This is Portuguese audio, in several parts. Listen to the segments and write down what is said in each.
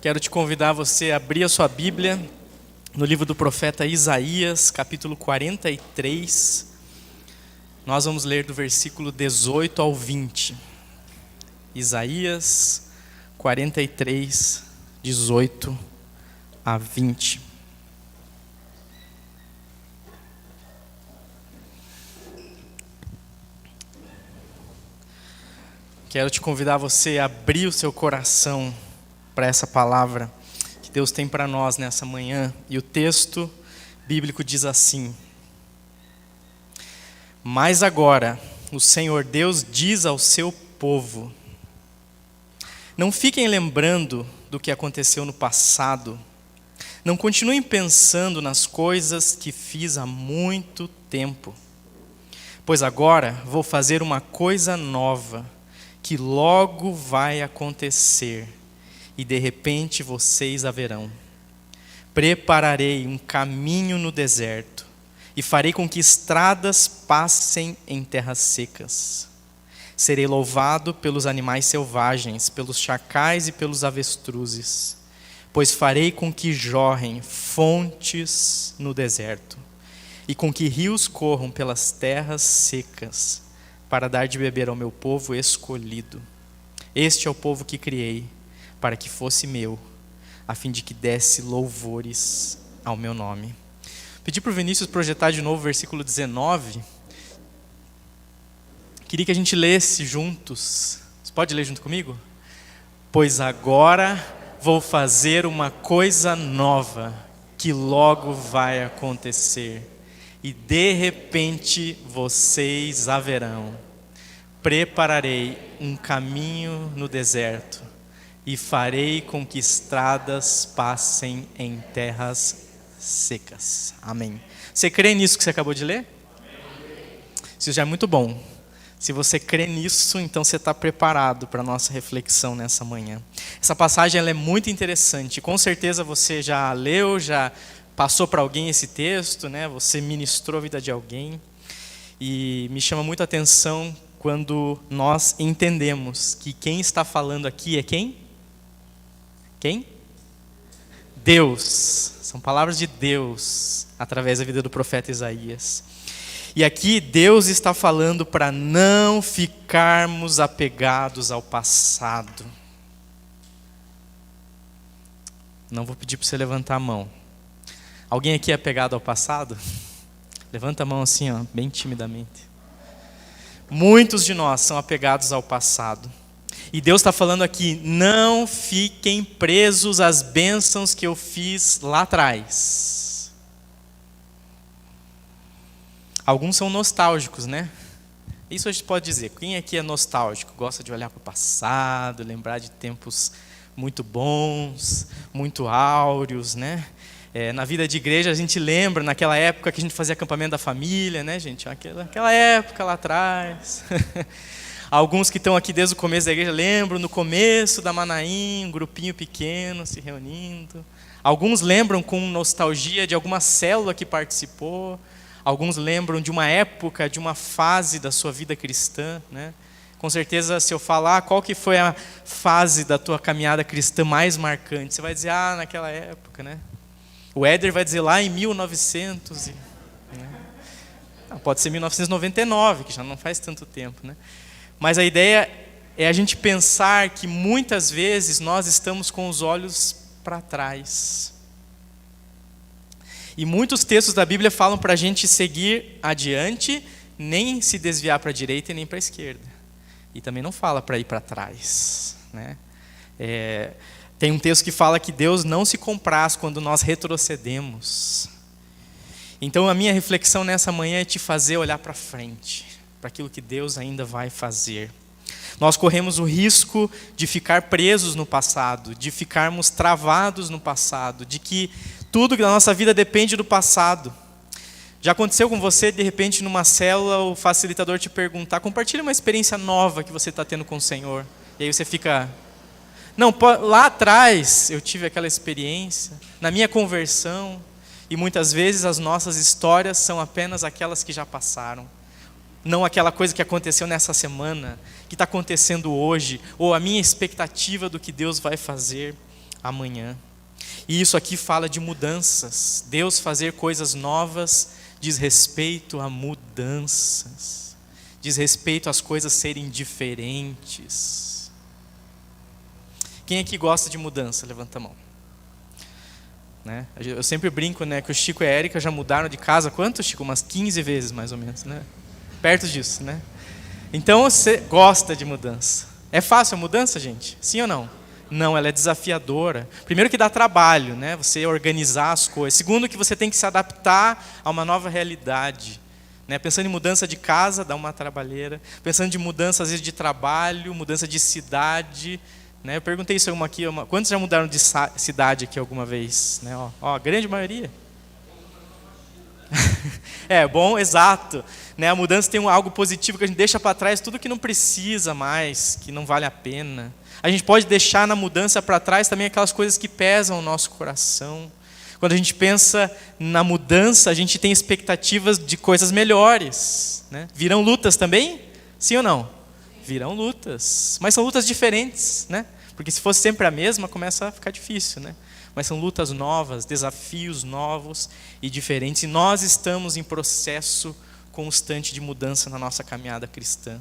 Quero te convidar você a abrir a sua Bíblia no livro do profeta Isaías, capítulo 43. Nós vamos ler do versículo 18 ao 20. Isaías 43, 18 a 20. Quero te convidar você a abrir o seu coração para essa palavra que Deus tem para nós nessa manhã. E o texto bíblico diz assim: Mas agora o Senhor Deus diz ao seu povo: não fiquem lembrando do que aconteceu no passado. Não continuem pensando nas coisas que fiz há muito tempo. Pois agora vou fazer uma coisa nova, que logo vai acontecer, e de repente vocês a verão. Prepararei um caminho no deserto, e farei com que estradas passem em terras secas. Serei louvado pelos animais selvagens, pelos chacais e pelos avestruzes, pois farei com que jorrem fontes no deserto, e com que rios corram pelas terras secas, para dar de beber ao meu povo escolhido. Este é o povo que criei, para que fosse meu, a fim de que desse louvores ao meu nome. Pedi para o Vinícius projetar de novo o versículo 19. Queria que a gente lesse juntos. Você pode ler junto comigo? Pois agora vou fazer uma coisa nova, que logo vai acontecer, e de repente vocês a verão. Prepararei um caminho no deserto, e farei com que estradas passem em terras secas. Amém. Você crê nisso que você acabou de ler? Isso já é muito bom. Se você crê nisso, então você está preparado para a nossa reflexão nessa manhã. Essa passagem ela é muito interessante. Com certeza você já leu, já passou para alguém esse texto, né? Você ministrou a vida de alguém. E me chama muito a atenção quando nós entendemos que quem está falando aqui é quem? Quem? Deus. São palavras de Deus através da vida do profeta Isaías. E aqui Deus está falando para não ficarmos apegados ao passado. Não vou pedir para você levantar a mão. Alguém aqui é apegado ao passado? Levanta a mão assim, ó, bem timidamente. Muitos de nós são apegados ao passado. E Deus está falando aqui: não fiquem presos às bênçãos que eu fiz lá atrás. Alguns são nostálgicos, né? Isso a gente pode dizer. Quem aqui é nostálgico? Gosta de olhar para o passado, lembrar de tempos muito bons, muito áureos, né? Na vida de igreja a gente lembra naquela época que a gente fazia acampamento da família, né, gente? Aquela época lá atrás. Alguns que estão aqui desde o começo da igreja lembram no começo da Manaim, um grupinho pequeno se reunindo. Alguns lembram com nostalgia de alguma célula que participou. Alguns lembram de uma época, de uma fase da sua vida cristã, né? Com certeza, se eu falar qual que foi a fase da tua caminhada cristã mais marcante, você vai dizer, naquela época, né? O Éder vai dizer lá em 1900. Né? Pode ser 1999, que já não faz tanto tempo, né? Mas a ideia é a gente pensar que muitas vezes nós estamos com os olhos para trás. E muitos textos da Bíblia falam para a gente seguir adiante, nem se desviar para a direita e nem para a esquerda. E também não fala para ir para trás, né? Tem um texto que fala que Deus não se compraz quando nós retrocedemos. Então a minha reflexão nessa manhã é te fazer olhar para frente, para aquilo que Deus ainda vai fazer. Nós corremos o risco de ficar presos no passado, de ficarmos travados no passado, de que tudo da nossa vida depende do passado. Já aconteceu com você, de repente, numa célula, o facilitador te perguntar, compartilha uma experiência nova que você está tendo com o Senhor. E aí você fica, não, lá atrás eu tive aquela experiência, na minha conversão, e muitas vezes as nossas histórias são apenas aquelas que já passaram. Não aquela coisa que aconteceu nessa semana, que está acontecendo hoje, ou a minha expectativa do que Deus vai fazer amanhã. E isso aqui fala de mudanças. Deus fazer coisas novas diz respeito a mudanças. Diz respeito às coisas serem diferentes. Quem aqui gosta de mudança? Levanta a mão. Né? Eu sempre brinco, né, que o Chico e a Érica já mudaram de casa. Quanto, Chico? Umas 15 vezes, mais ou menos. Né? Perto disso, né? Então você gosta de mudança. É fácil a mudança, gente? Sim ou não? Não, ela é desafiadora. Primeiro que dá trabalho, né? Você organizar as coisas. Segundo que você tem que se adaptar a uma nova realidade. Né? Pensando em mudança de casa, dá uma trabalheira. Pensando em mudança, às vezes, de trabalho, mudança de cidade. Né? Eu perguntei isso aqui, quantos já mudaram de cidade aqui alguma vez? Né? A grande maioria. Bom, exato. Né? A mudança tem algo positivo que a gente deixa para trás tudo que não precisa mais, que não vale a pena. A gente pode deixar na mudança para trás também aquelas coisas que pesam o nosso coração. Quando a gente pensa na mudança, a gente tem expectativas de coisas melhores. Né? Virão lutas também? Sim ou não? Virão lutas. Mas são lutas diferentes. Né? Porque se fosse sempre a mesma, começa a ficar difícil. Né? Mas são lutas novas, desafios novos e diferentes. E nós estamos em processo constante de mudança na nossa caminhada cristã.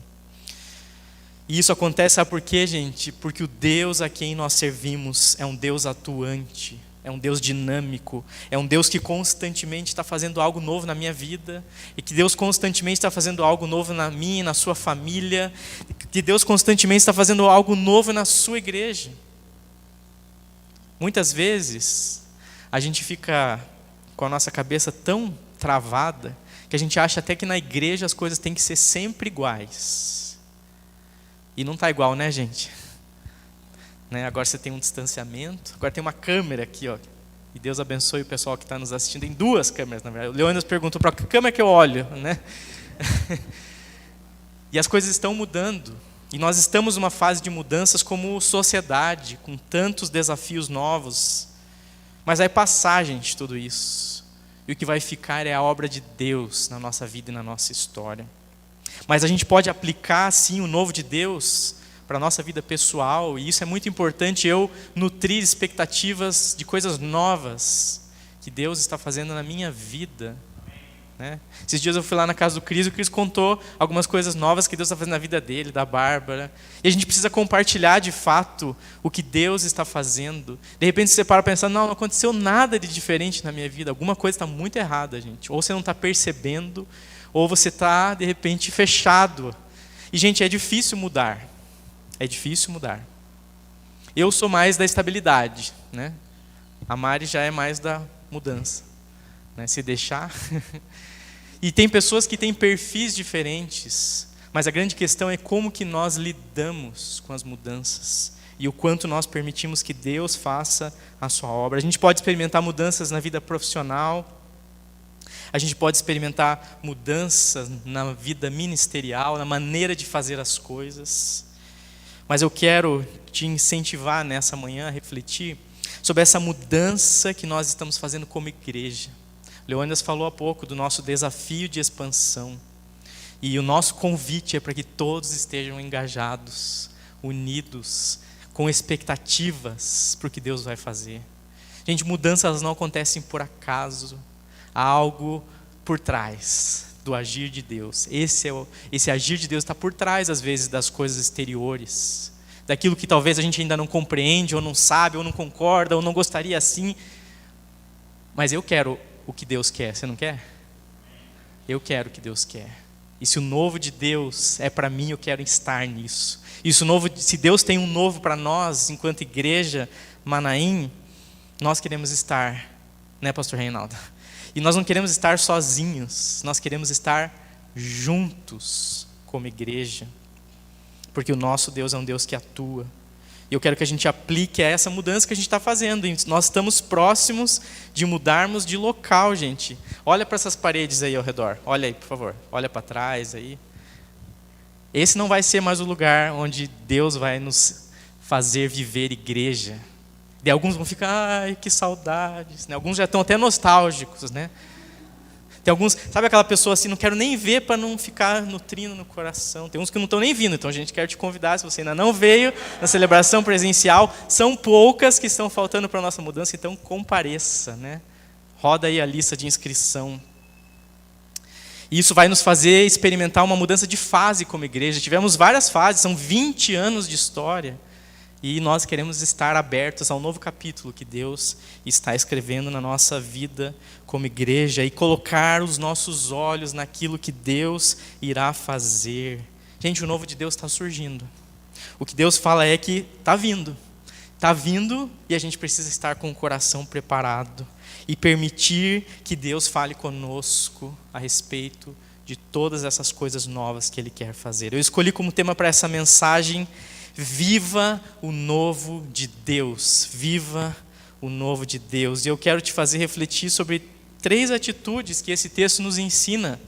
E isso acontece, sabe por quê, gente? Porque o Deus a quem nós servimos é um Deus atuante, é um Deus dinâmico, é um Deus que constantemente está fazendo algo novo na minha vida, e que Deus constantemente está fazendo algo novo na minha e na sua família, que Deus constantemente está fazendo algo novo na sua igreja. Muitas vezes, a gente fica com a nossa cabeça tão travada, que a gente acha até que na igreja as coisas têm que ser sempre iguais. E não está igual, né, gente? Né? Agora você tem um distanciamento, agora tem uma câmera aqui, ó. E Deus abençoe o pessoal que está nos assistindo. Tem 2 câmeras, na verdade. O Leônidas perguntou, para que câmera que eu olho? Né? E as coisas estão mudando. E nós estamos numa fase de mudanças como sociedade, com tantos desafios novos. Mas vai passar, gente, tudo isso. E o que vai ficar é a obra de Deus na nossa vida e na nossa história. Mas a gente pode aplicar, sim, o novo de Deus para a nossa vida pessoal. E isso é muito importante, eu nutrir expectativas de coisas novas que Deus está fazendo na minha vida. Né? Esses dias eu fui lá na casa do Cris, e o Cris contou algumas coisas novas que Deus está fazendo na vida dele, da Bárbara. E a gente precisa compartilhar de fato o que Deus está fazendo. De repente você para pensando, não aconteceu nada de diferente na minha vida, alguma coisa está muito errada, gente. Ou você não está percebendo, ou você está, de repente, fechado. E, gente, é difícil mudar. É difícil mudar. Eu sou mais da estabilidade. Né? A Mari já é mais da mudança. Né? Se deixar. E tem pessoas que têm perfis diferentes. Mas a grande questão é como que nós lidamos com as mudanças. E o quanto nós permitimos que Deus faça a sua obra. A gente pode experimentar mudanças na vida profissional. A gente pode experimentar mudanças na vida ministerial, na maneira de fazer as coisas. Mas eu quero te incentivar nessa manhã a refletir sobre essa mudança que nós estamos fazendo como igreja. Leônidas falou há pouco do nosso desafio de expansão. E o nosso convite é para que todos estejam engajados, unidos, com expectativas para o que Deus vai fazer. Gente, mudanças não acontecem por acaso. Há algo por trás do agir de Deus. Esse agir de Deus está por trás, às vezes, das coisas exteriores. Daquilo que talvez a gente ainda não compreende, ou não sabe, ou não concorda, ou não gostaria assim. Mas eu quero o que Deus quer, você não quer? Eu quero o que Deus quer. E se o novo de Deus é para mim, eu quero estar nisso. E se Deus tem um novo para nós, enquanto igreja Manaim, nós queremos estar, né, pastor Reinaldo? E nós não queremos estar sozinhos, nós queremos estar juntos como igreja. Porque o nosso Deus é um Deus que atua. E eu quero que a gente aplique a essa mudança que a gente está fazendo. Nós estamos próximos de mudarmos de local, gente. Olha para essas paredes aí ao redor. Olha aí, por favor. Olha para trás aí. Esse não vai ser mais o lugar onde Deus vai nos fazer viver igreja. E alguns vão ficar, ai, que saudades. Né? Alguns já estão até nostálgicos, né? Tem alguns, sabe aquela pessoa assim, não quero nem ver para não ficar nutrindo no coração. Tem uns que não estão nem vindo, então a gente quer te convidar, se você ainda não veio na celebração presencial, são poucas que estão faltando para a nossa mudança, então compareça, né? Roda aí a lista de inscrição. E isso vai nos fazer experimentar uma mudança de fase como igreja. Tivemos várias fases, são 20 anos de história. E nós queremos estar abertos ao novo capítulo que Deus está escrevendo na nossa vida como igreja e colocar os nossos olhos naquilo que Deus irá fazer. Gente, o novo de Deus está surgindo. O que Deus fala é que está vindo. Está vindo e a gente precisa estar com o coração preparado e permitir que Deus fale conosco a respeito de todas essas coisas novas que Ele quer fazer. Eu escolhi como tema para essa mensagem: viva o novo de Deus. Viva o novo de Deus. E eu quero te fazer refletir sobre 3 atitudes que esse texto nos ensina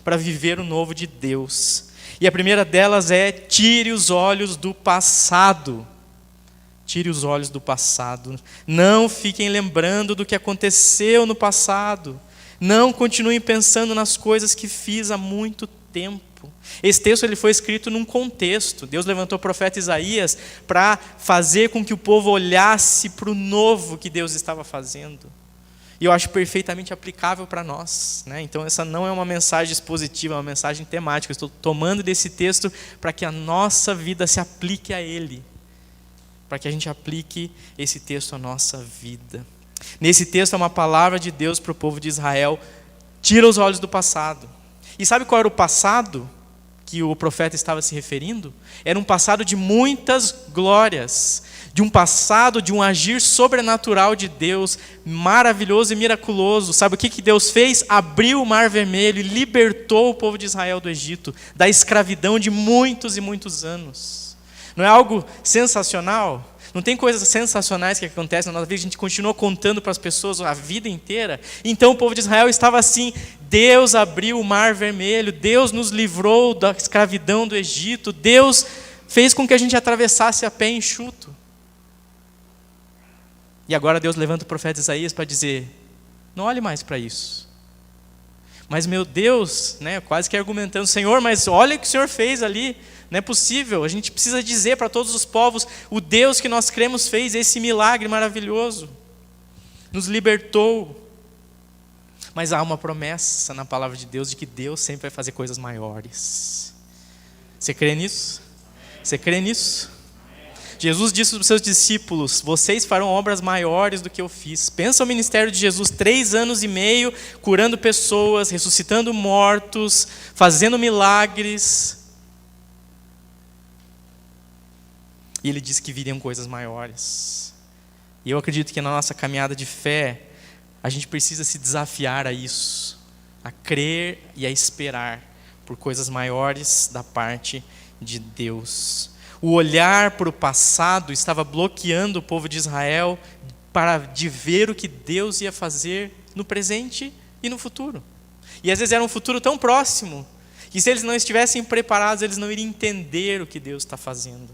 para viver o novo de Deus. E a primeira delas é: tire os olhos do passado. Tire os olhos do passado. Não fiquem lembrando do que aconteceu no passado. Não continuem pensando nas coisas que fiz há muito tempo. Esse texto ele foi escrito num contexto. Deus levantou o profeta Isaías para fazer com que o povo olhasse para o novo que Deus estava fazendo. E eu acho perfeitamente aplicável para nós, né? Então essa não é uma mensagem expositiva, é uma mensagem temática. Eu estou tomando desse texto para que a nossa vida se aplique a ele. Para que a gente aplique esse texto à nossa vida. Nesse texto é uma palavra de Deus para o povo de Israel: tira os olhos do passado. E sabe qual era o passado que o profeta estava se referindo? Era um passado de muitas glórias, de um passado, de um agir sobrenatural de Deus, maravilhoso e miraculoso. Sabe o que Deus fez? Abriu o Mar Vermelho e libertou o povo de Israel do Egito, da escravidão de muitos e muitos anos. Não é algo sensacional? Não tem coisas sensacionais que acontecem na nossa vida, a gente continua contando para as pessoas a vida inteira? Então o povo de Israel estava assim: Deus abriu o Mar Vermelho, Deus nos livrou da escravidão do Egito, Deus fez com que a gente atravessasse a pé enxuto. E agora Deus levanta o profeta Isaías para dizer: não olhe mais para isso. Mas meu Deus, né, quase que argumentando: Senhor, mas olha o que o Senhor fez ali. Não é possível, a gente precisa dizer para todos os povos: o Deus que nós cremos fez esse milagre maravilhoso, nos libertou. Mas há uma promessa na palavra de Deus de que Deus sempre vai fazer coisas maiores. Você crê nisso? Você crê nisso? Jesus disse para os seus discípulos: vocês farão obras maiores do que eu fiz. Pensa o ministério de Jesus, 3 anos e meio, curando pessoas, ressuscitando mortos, fazendo milagres. E ele disse que viriam coisas maiores. E eu acredito que na nossa caminhada de fé, a gente precisa se desafiar a isso, a crer e a esperar por coisas maiores da parte de Deus. O olhar para o passado estava bloqueando o povo de Israel de ver o que Deus ia fazer no presente e no futuro. E às vezes era um futuro tão próximo que, se eles não estivessem preparados, eles não iriam entender o que Deus está fazendo.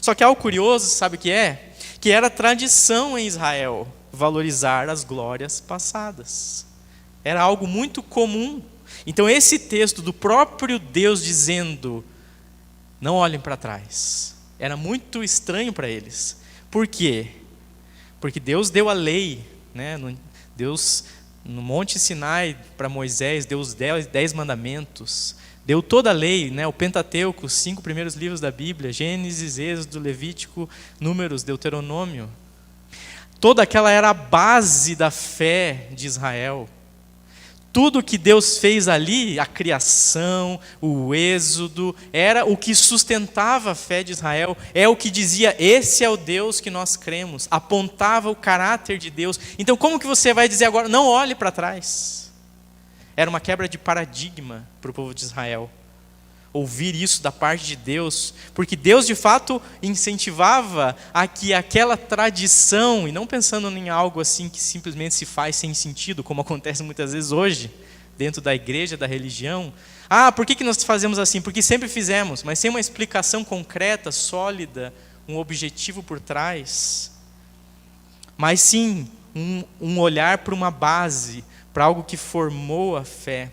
Só que algo curioso, sabe o que é? Que era tradição em Israel valorizar as glórias passadas. Era algo muito comum. Então esse texto do próprio Deus dizendo: não olhem para trás, era muito estranho para eles. Por quê? Porque Deus deu a lei, né? Deus, no Monte Sinai, para Moisés, deu os 10 mandamentos. Deu toda a lei, né? O Pentateuco, os 5 primeiros livros da Bíblia: Gênesis, Êxodo, Levítico, Números, Deuteronômio. Toda aquela era a base da fé de Israel. Tudo que Deus fez ali, a criação, o êxodo, era o que sustentava a fé de Israel, é o que dizia: esse é o Deus que nós cremos, apontava o caráter de Deus. Então como que você vai dizer agora: não olhe para trás? Era uma quebra de paradigma para o povo de Israel ouvir isso da parte de Deus, porque Deus de fato incentivava a que aquela tradição, e não pensando em algo assim que simplesmente se faz sem sentido, como acontece muitas vezes hoje, dentro da igreja, da religião. Por que nós fazemos assim? Porque sempre fizemos, mas sem uma explicação concreta, sólida, um objetivo por trás. Mas sim, um olhar para uma base, para algo que formou a fé.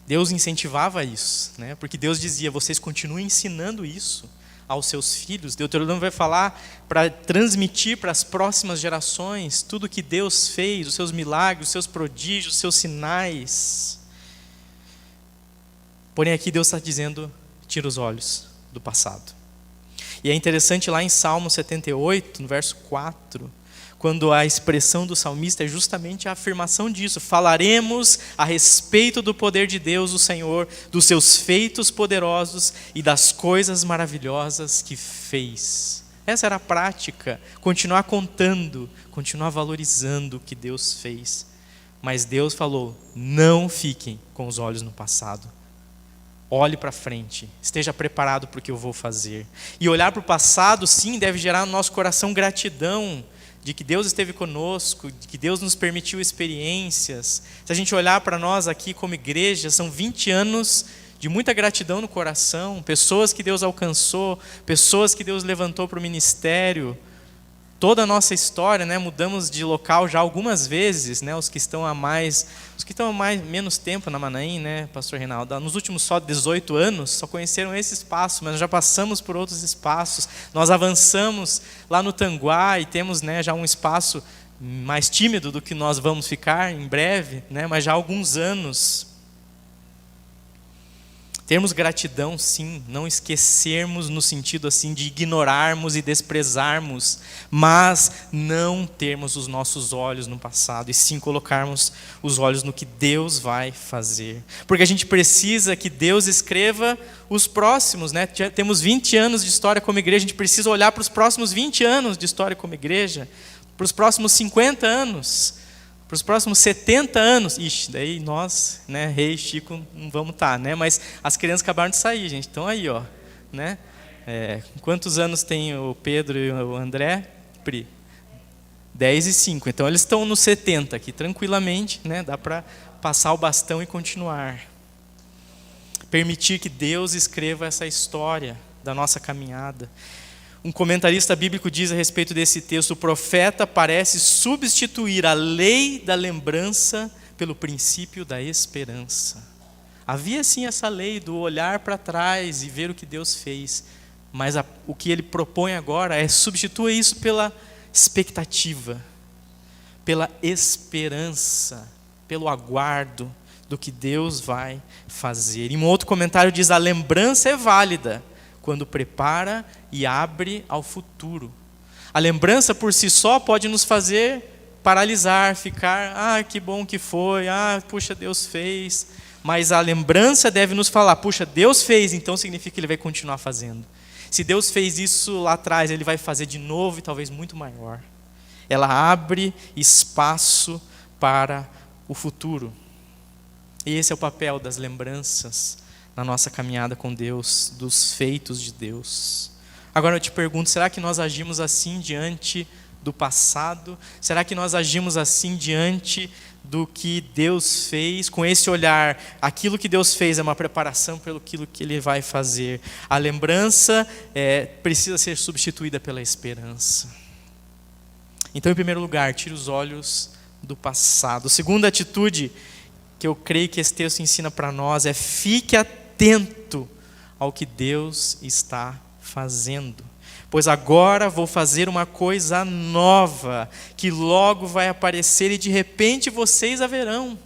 Deus incentivava isso, né? Porque Deus dizia, vocês continuem ensinando isso aos seus filhos. Deuteronômio vai falar para transmitir para as próximas gerações tudo que Deus fez, os seus milagres, os seus prodígios, os seus sinais. Porém aqui Deus está dizendo, tira os olhos do passado. E é interessante lá em Salmo 78, no verso 4, quando a expressão do salmista é justamente a afirmação disso. Falaremos a respeito do poder de Deus, o Senhor, dos seus feitos poderosos e das coisas maravilhosas que fez. Essa era a prática, continuar contando, continuar valorizando o que Deus fez. Mas Deus falou, não fiquem com os olhos no passado. Olhe para frente, esteja preparado para o que eu vou fazer. E olhar para o passado, sim, deve gerar no nosso coração gratidão, de que Deus esteve conosco, de que Deus nos permitiu experiências. Se a gente olhar para nós aqui como igreja, são 20 anos de muita gratidão no coração, pessoas que Deus alcançou, pessoas que Deus levantou para o ministério. Toda a nossa história, né, mudamos de local já algumas vezes, né, os que estão há menos tempo na Manaim, né, pastor Reinaldo, nos últimos só 18 anos, só conheceram esse espaço, mas já passamos por outros espaços, nós avançamos lá no Tanguá e temos, né, já um espaço mais tímido do que nós vamos ficar em breve, né, mas já há alguns anos. Termos gratidão, sim, não esquecermos no sentido assim de ignorarmos e desprezarmos, mas não termos os nossos olhos no passado e sim colocarmos os olhos no que Deus vai fazer. Porque a gente precisa que Deus escreva os próximos, né? Temos 20 anos de história como igreja, a gente precisa olhar para os próximos 20 anos de história como igreja, para os próximos 50 anos, para os próximos 70 anos. Ixi, daí nós, né, Rei, Chico, não vamos estar, né? Mas as crianças acabaram de sair, gente, estão aí, ó, né? Quantos anos tem o Pedro e o André? Pri? 10 e 5, então eles estão nos 70 aqui, tranquilamente, né? Dá para passar o bastão e continuar. Permitir que Deus escreva essa história da nossa caminhada. Um comentarista bíblico diz a respeito desse texto, o profeta parece substituir a lei da lembrança pelo princípio da esperança. Havia sim essa lei do olhar para trás e ver o que Deus fez, mas o que ele propõe agora é substituir isso pela expectativa, pela esperança, pelo aguardo do que Deus vai fazer. Em um outro comentário diz, a lembrança é válida quando prepara e abre ao futuro. A lembrança por si só pode nos fazer paralisar, ficar, que bom que foi, puxa, Deus fez. Mas a lembrança deve nos falar, puxa, Deus fez, então significa que Ele vai continuar fazendo. Se Deus fez isso lá atrás, Ele vai fazer de novo e talvez muito maior. Ela abre espaço para o futuro. E esse é o papel das lembranças na nossa caminhada com Deus, dos feitos de Deus. Agora eu te pergunto, será que nós agimos assim diante do passado? Será que nós agimos assim diante do que Deus fez? Com esse olhar, aquilo que Deus fez é uma preparação pelo aquilo que Ele vai fazer. A lembrança precisa ser substituída pela esperança. Então, em primeiro lugar, tire os olhos do passado. Segunda atitude que eu creio que esse texto ensina para nós é fique atento ao que Deus está fazendo. Pois agora vou fazer uma coisa nova, que logo vai aparecer e de repente vocês a verão.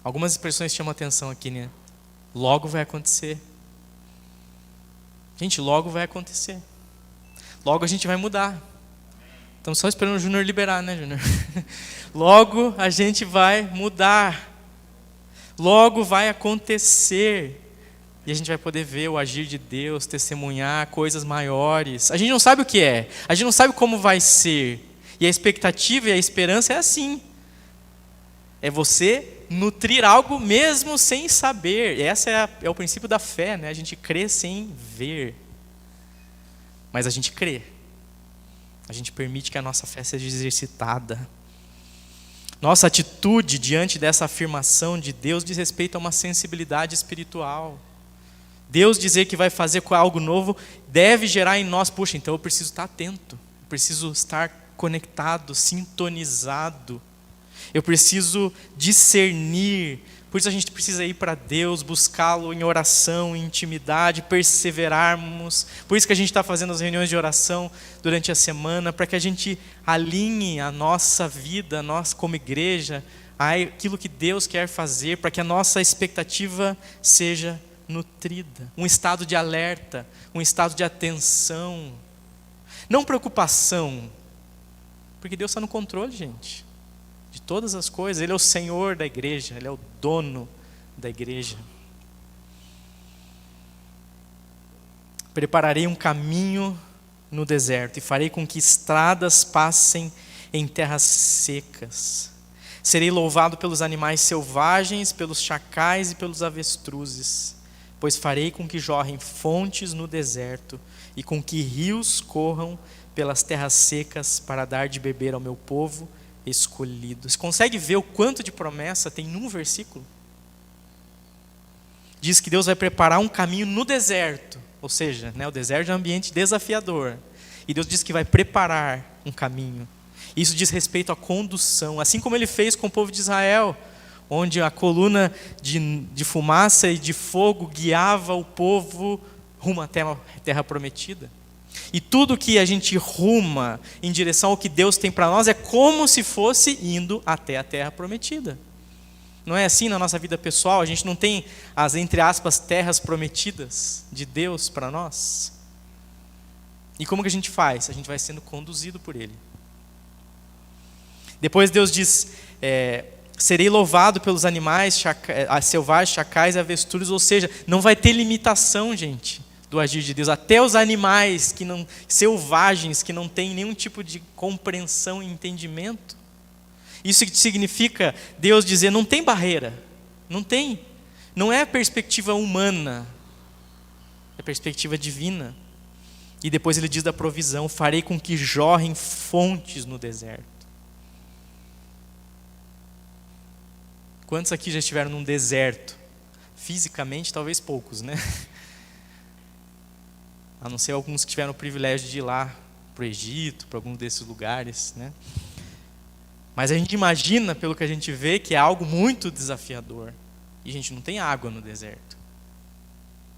Algumas expressões chamam atenção aqui, né? Logo vai acontecer. Gente, logo vai acontecer. Logo a gente vai mudar. Estamos só esperando o Júnior liberar, né, Júnior? Logo a gente vai mudar. Logo vai acontecer. E a gente vai poder ver o agir de Deus, testemunhar coisas maiores. A gente não sabe o que é. A gente não sabe como vai ser. E a expectativa e a esperança é assim. É você nutrir algo mesmo sem saber. Esse é o princípio da fé, né? A gente crê sem ver. Mas a gente crê. A gente permite que a nossa fé seja exercitada. Nossa atitude diante dessa afirmação de Deus diz respeito a uma sensibilidade espiritual. Deus dizer que vai fazer algo novo deve gerar em nós, puxa, então eu preciso estar atento, eu preciso estar conectado, sintonizado, eu preciso discernir. Por isso a gente precisa ir para Deus, buscá-lo em oração, em intimidade, perseverarmos. Por isso que a gente está fazendo as reuniões de oração durante a semana, para que a gente alinhe a nossa vida, nós como igreja, aquilo que Deus quer fazer, para que a nossa expectativa seja nutrida. Um estado de alerta, um estado de atenção. Não preocupação, porque Deus está no controle, gente, de todas as coisas. Ele é o Senhor da igreja, Ele é o dono da igreja. Prepararei um caminho no deserto e farei com que estradas passem em terras secas. Serei louvado pelos animais selvagens, pelos chacais e pelos avestruzes, pois farei com que jorrem fontes no deserto e com que rios corram pelas terras secas para dar de beber ao meu povo escolhido. Você consegue ver o quanto de promessa tem num versículo? Diz que Deus vai preparar um caminho no deserto, ou seja, o deserto é um ambiente desafiador, e Deus diz que vai preparar um caminho. Isso diz respeito à condução, assim como Ele fez com o povo de Israel, onde a coluna de fumaça e de fogo guiava o povo rumo à terra prometida. E tudo que a gente ruma em direção ao que Deus tem para nós é como se fosse indo até a terra prometida. Não é assim na nossa vida pessoal? A gente não tem as, entre aspas, terras prometidas de Deus para nós? E como que a gente faz? A gente vai sendo conduzido por Ele. Depois Deus diz, serei louvado pelos animais selvagens, chacais e avestruzes, ou seja, não vai ter limitação, gente, do agir de Deus. Até os animais selvagens, que não têm nenhum tipo de compreensão e entendimento. Isso significa Deus dizer, não tem barreira, não é perspectiva humana, é perspectiva divina. E depois Ele diz da provisão, farei com que jorrem fontes no deserto. Quantos aqui já estiveram num deserto? Fisicamente, talvez poucos, né? A não ser alguns que tiveram o privilégio de ir lá para o Egito, para algum desses lugares, né? Mas a gente imagina, pelo que a gente vê, que é algo muito desafiador. E a gente não tem água no deserto.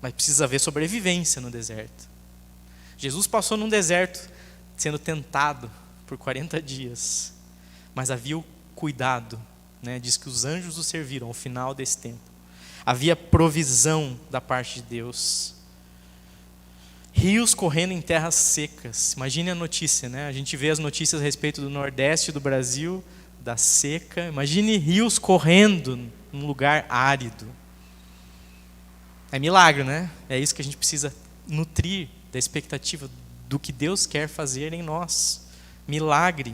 Mas precisa haver sobrevivência no deserto. Jesus passou num deserto, sendo tentado por 40 dias. Mas havia o cuidado, né? Diz que os anjos o serviram ao final desse tempo. Havia provisão da parte de Deus. Rios correndo em terras secas. Imagine a notícia, né? A gente vê as notícias a respeito do Nordeste do Brasil, da seca. Imagine rios correndo num lugar árido. É milagre, né? É isso que a gente precisa nutrir da expectativa do que Deus quer fazer em nós. Milagre.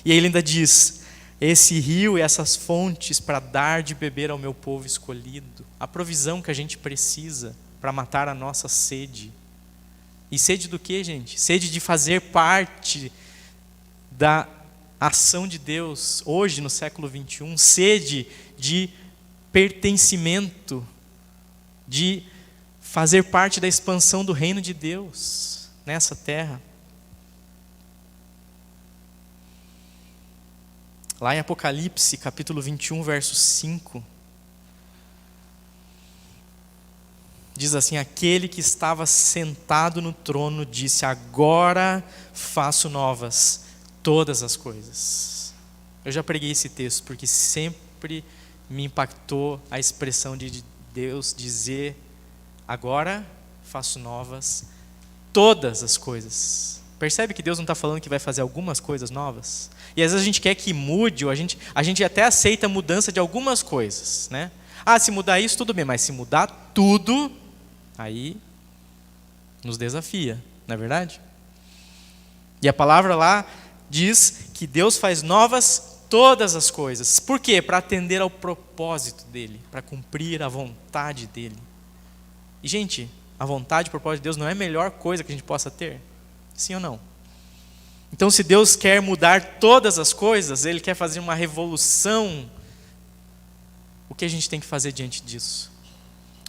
E aí ele ainda diz, esse rio e essas fontes para dar de beber ao meu povo escolhido. A provisão que a gente precisa para matar a nossa sede. E sede do quê, gente? Sede de fazer parte da ação de Deus, hoje no século 21. Sede de pertencimento, de fazer parte da expansão do reino de Deus nessa terra. Lá em Apocalipse, capítulo 21, verso 5, diz assim, aquele que estava sentado no trono disse, agora faço novas todas as coisas. Eu já preguei esse texto, porque sempre me impactou a expressão de Deus dizer, agora faço novas todas as coisas. Percebe que Deus não está falando que vai fazer algumas coisas novas? E às vezes a gente quer que mude, ou a gente até aceita a mudança de algumas coisas, né? Ah, se mudar isso, tudo bem, mas se mudar tudo, aí nos desafia, não é verdade? E a palavra lá diz que Deus faz novas todas as coisas. Por quê? Para atender ao propósito dEle, para cumprir a vontade dEle. E gente, a vontade e o propósito de Deus não é a melhor coisa que a gente possa ter? Sim ou não? Então se Deus quer mudar todas as coisas, Ele quer fazer uma revolução, o que a gente tem que fazer diante disso?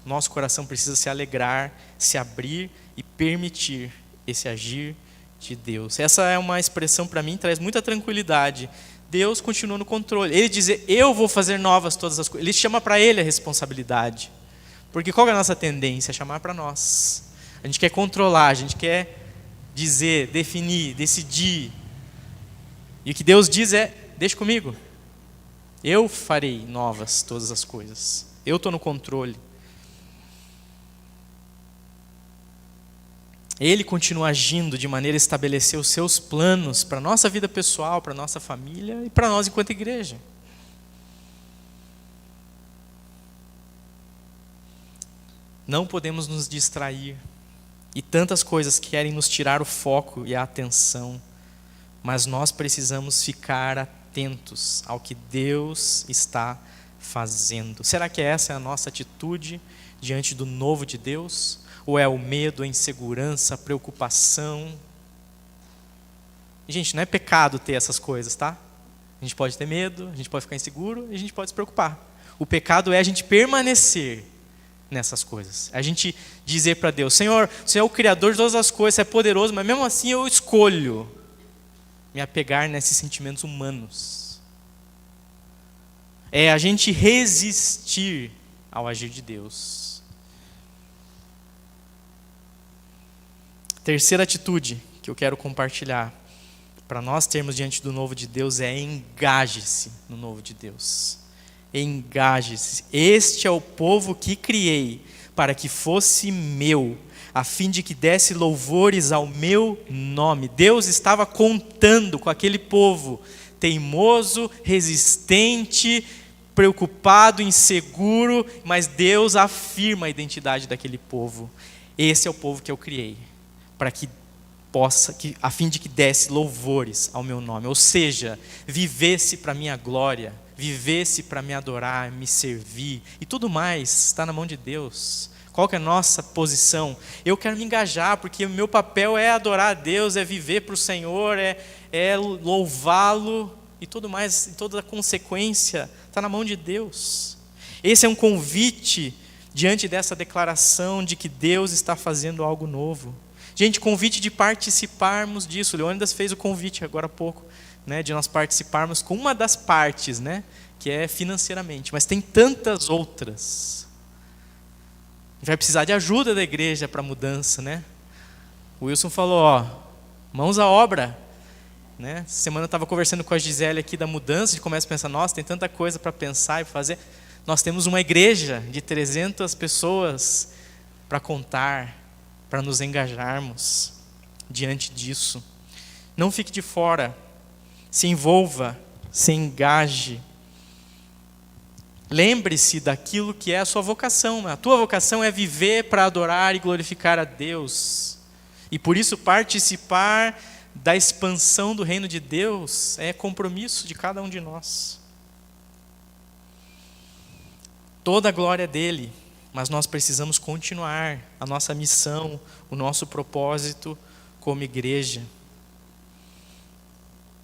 Nosso coração precisa se alegrar, se abrir e permitir esse agir de Deus. Essa é uma expressão para mim, traz muita tranquilidade. Deus continua no controle. Ele diz, eu vou fazer novas todas as coisas. Ele chama para ele a responsabilidade. Porque qual é a nossa tendência? É chamar para nós. A gente quer controlar, a gente quer dizer, definir, decidir. E o que Deus diz é, deixa comigo. Eu farei novas todas as coisas. Eu estou no controle. Ele continua agindo de maneira a estabelecer os seus planos para a nossa vida pessoal, para a nossa família e para nós enquanto igreja. Não podemos nos distrair. E tantas coisas querem nos tirar o foco e a atenção. Mas nós precisamos ficar atentos ao que Deus está fazendo. Será que essa é a nossa atitude diante do novo de Deus? Ou é o medo, a insegurança, a preocupação? Gente, não é pecado ter essas coisas, tá? A gente pode ter medo, a gente pode ficar inseguro e a gente pode se preocupar. O pecado é a gente permanecer nessas coisas. A gente dizer para Deus, Senhor, você é o Criador de todas as coisas, você é poderoso, mas mesmo assim eu escolho me apegar nesses sentimentos humanos. É a gente resistir ao agir de Deus. Terceira atitude que eu quero compartilhar para nós termos diante do novo de Deus é engaje-se no novo de Deus. Engaje-se. Este é o povo que criei para que fosse meu, a fim de que desse louvores ao meu nome. Deus estava contando com aquele povo teimoso, resistente, preocupado, inseguro, mas Deus afirma a identidade daquele povo. Esse é o povo que eu criei, para que possa, a fim de que desse louvores ao meu nome, ou seja, vivesse para a minha glória, vivesse para me adorar, me servir, e tudo mais está na mão de Deus. Qual que é a nossa posição? Eu quero me engajar, porque o meu papel é adorar a Deus, é viver para o Senhor, é louvá-lo, e tudo mais, e toda a consequência está na mão de Deus. Esse é um convite diante dessa declaração de que Deus está fazendo algo novo. Gente, convite de participarmos disso. Leônidas fez o convite agora há pouco, né, de nós participarmos com uma das partes, né, que é financeiramente, mas tem tantas outras. A gente vai precisar de ajuda da igreja para a mudança, né? O Wilson falou, mãos à obra, né? Essa semana eu estava conversando com a Gisele aqui da mudança, a gente começa a pensar, nossa, tem tanta coisa para pensar e fazer. Nós temos uma igreja de 300 pessoas para contar, para nos engajarmos diante disso. Não fique de fora, se envolva, se engaje. Lembre-se daquilo que é a sua vocação. A tua vocação é viver para adorar e glorificar a Deus. E por isso participar da expansão do reino de Deus é compromisso de cada um de nós. Toda a glória é dele. Mas nós precisamos continuar a nossa missão, o nosso propósito como igreja.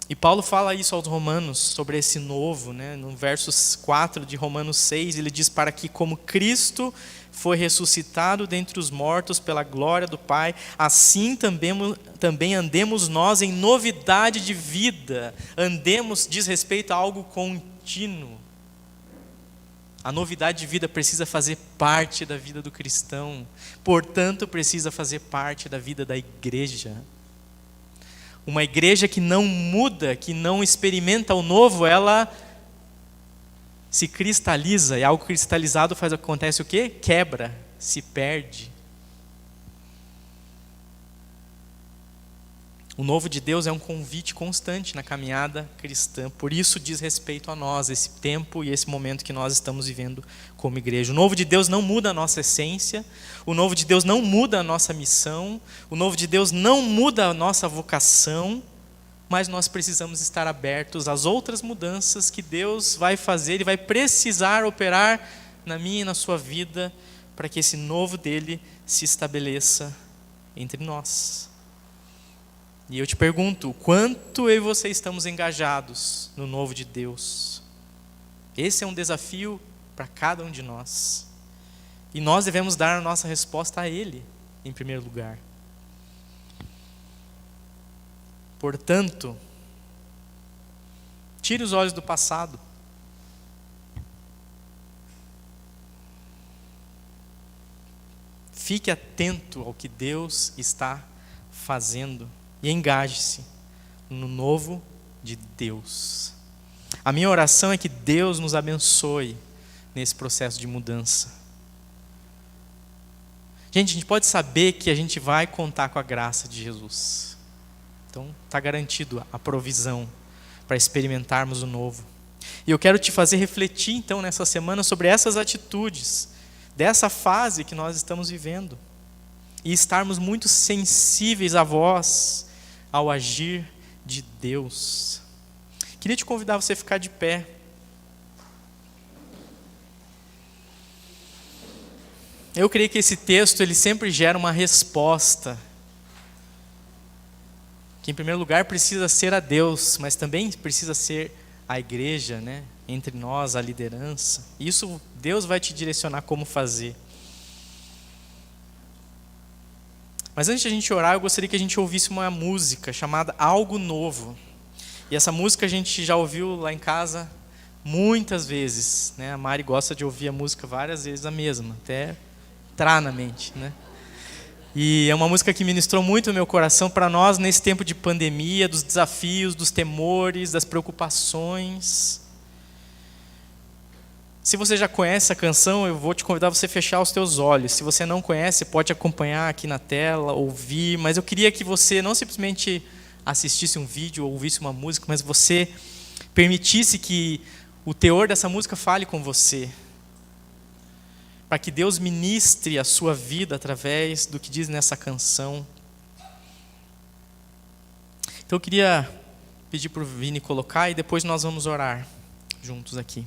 E Paulo fala isso aos romanos, sobre esse novo, né? No verso 4 de Romanos 6, ele diz, para que como Cristo foi ressuscitado dentre os mortos pela glória do Pai, assim também andemos nós em novidade de vida. Andemos diz respeito a algo contínuo. A novidade de vida precisa fazer parte da vida do cristão, portanto precisa fazer parte da vida da igreja. Uma igreja que não muda, que não experimenta o novo, ela se cristaliza, e algo cristalizado acontece o quê? Quebra, se perde. O novo de Deus é um convite constante na caminhada cristã. Por isso diz respeito a nós, esse tempo e esse momento que nós estamos vivendo como igreja. O novo de Deus não muda a nossa essência. O novo de Deus não muda a nossa missão. O novo de Deus não muda a nossa vocação. Mas nós precisamos estar abertos às outras mudanças que Deus vai fazer e vai precisar operar na minha e na sua vida para que esse novo dele se estabeleça entre nós. E eu te pergunto, quanto eu e você estamos engajados no novo de Deus? Esse é um desafio para cada um de nós. E nós devemos dar a nossa resposta a Ele, em primeiro lugar. Portanto, tire os olhos do passado. Fique atento ao que Deus está fazendo e engaje-se no novo de Deus. A minha oração é que Deus nos abençoe nesse processo de mudança. Gente, a gente pode saber que a gente vai contar com a graça de Jesus. Então, está garantido a provisão para experimentarmos o novo. E eu quero te fazer refletir, então, nessa semana sobre essas atitudes, dessa fase que nós estamos vivendo. E estarmos muito sensíveis à voz, ao agir de Deus. Queria te convidar a você ficar de pé. Eu creio que esse texto ele sempre gera uma resposta. Que em primeiro lugar precisa ser a Deus, mas também precisa ser a igreja, né? Entre nós, a liderança. Isso Deus vai te direcionar como fazer. Mas antes de a gente orar, eu gostaria que a gente ouvisse uma música chamada Algo Novo. E essa música a gente já ouviu lá em casa muitas vezes, né? A Mari gosta de ouvir a música várias vezes a mesma, até entrar na mente, né? E é uma música que ministrou muito no meu coração para nós nesse tempo de pandemia, dos desafios, dos temores, das preocupações. Se você já conhece a canção, eu vou te convidar a você fechar os teus olhos. Se você não conhece, pode acompanhar aqui na tela, ouvir. Mas eu queria que você não simplesmente assistisse um vídeo ou ouvisse uma música, mas você permitisse que o teor dessa música fale com você. Para que Deus ministre a sua vida através do que diz nessa canção. Então eu queria pedir para o Vini colocar e depois nós vamos orar juntos aqui.